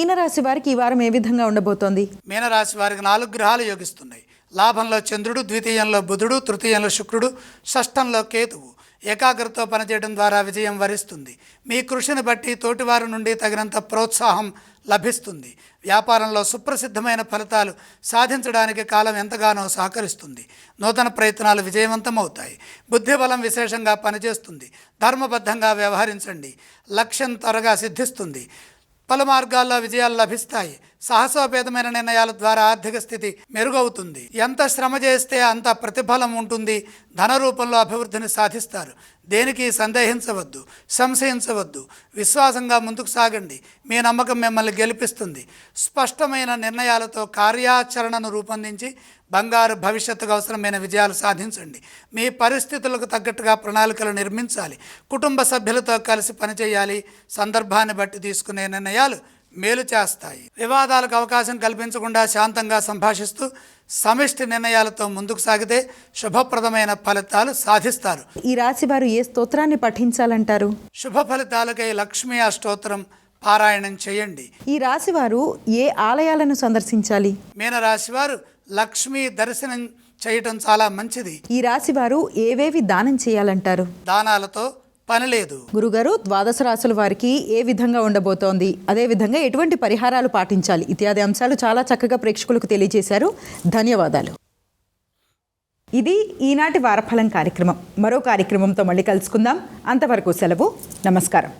మీనరాశి వారికి ఈ వారం ఏ విధంగా ఉండబోతోంది? మీనరాశి వారికి 4 గ్రహాలు యోగిస్తున్నాయి. లాభంలో చంద్రుడు, ద్వితీయంలో బుధుడు, తృతీయంలో శుక్రుడు, షష్టంలో కేతువు. ఏకాగ్రతతో పనిచేయడం ద్వారా విజయం వరిస్తుంది. మీ కృషిని బట్టి తోటివారి నుండి తగినంత ప్రోత్సాహం లభిస్తుంది. వ్యాపారంలో సుప్రసిద్ధమైన ఫలితాలు సాధించడానికి కాలం ఎంతగానో సహకరిస్తుంది. నూతన ప్రయత్నాలు విజయవంతమవుతాయి. బుద్ధిబలం విశేషంగా పనిచేస్తుంది. ధర్మబద్ధంగా వ్యవహరించండి. లక్ష్యం త్వరగా సిద్ధిస్తుంది. పలు మార్గాల్లో విజయాలు లభిస్తాయి. సాహసోపేతమైన నిర్ణయాల ద్వారా ఆర్థిక స్థితి మెరుగవుతుంది. ఎంత శ్రమ చేస్తే అంత ప్రతిఫలం ఉంటుంది. ధన రూపంలో అభివృద్ధిని సాధిస్తారు. దేనికి సందేహించవద్దు, సంశయించవద్దు. విశ్వాసంగా ముందుకు సాగండి. మీ నమ్మకం మిమ్మల్ని గెలిపిస్తుంది. స్పష్టమైన నిర్ణయాలతో కార్యాచరణను రూపొందించి బంగారు భవిష్యత్తుకు అవసరమైన విజయాలు సాధించండి. మీ పరిస్థితులకు తగ్గట్టుగా ప్రణాళికలు నిర్మించాలి. కుటుంబ సభ్యులతో కలిసి పనిచేయాలి. సందర్భాన్ని బట్టి తీసుకునే నిర్ణయాలు మేలు చేస్తాయి. వివాదాలకు అవకాశం కల్పించకుండా శాంతంగా సంభాషిస్తూ సమిష్టి నిర్ణయాలతో ముందుకు సాగితే శుభప్రదమైన ఫలితాలు సాధిస్తారు. ఈ రాశి వారు ఏ స్తోత్రాన్ని పఠించాలంటారు? శుభ ఫలితాలకై లక్ష్మీ అష్టోత్తరం పారాయణం చేయండి. ఈ రాశి వారు ఏ ఆలయాలను సందర్శించాలి? మీనరాశి వారు లక్ష్మీ దర్శనం చేయటం చాలా మంచిది. ఈ రాశి వారు ఏవేవి దానం చేయాలంటారు? దానాలతో పని లేదు. గురుగారు, ద్వాదశ రాశుల వారికి ఏ విధంగా ఉండబోతోంది, అదేవిధంగా ఎటువంటి పరిహారాలు పాటించాలి ఇత్యాది అంశాలు చాలా చక్కగా ప్రేక్షకులకు తెలియజేశారు. ధన్యవాదాలు. ఇది ఈనాటి వారఫలం కార్యక్రమం. మరో కార్యక్రమంతో మళ్ళీ కలుసుకుందాం. అంతవరకు సెలవు. నమస్కారం.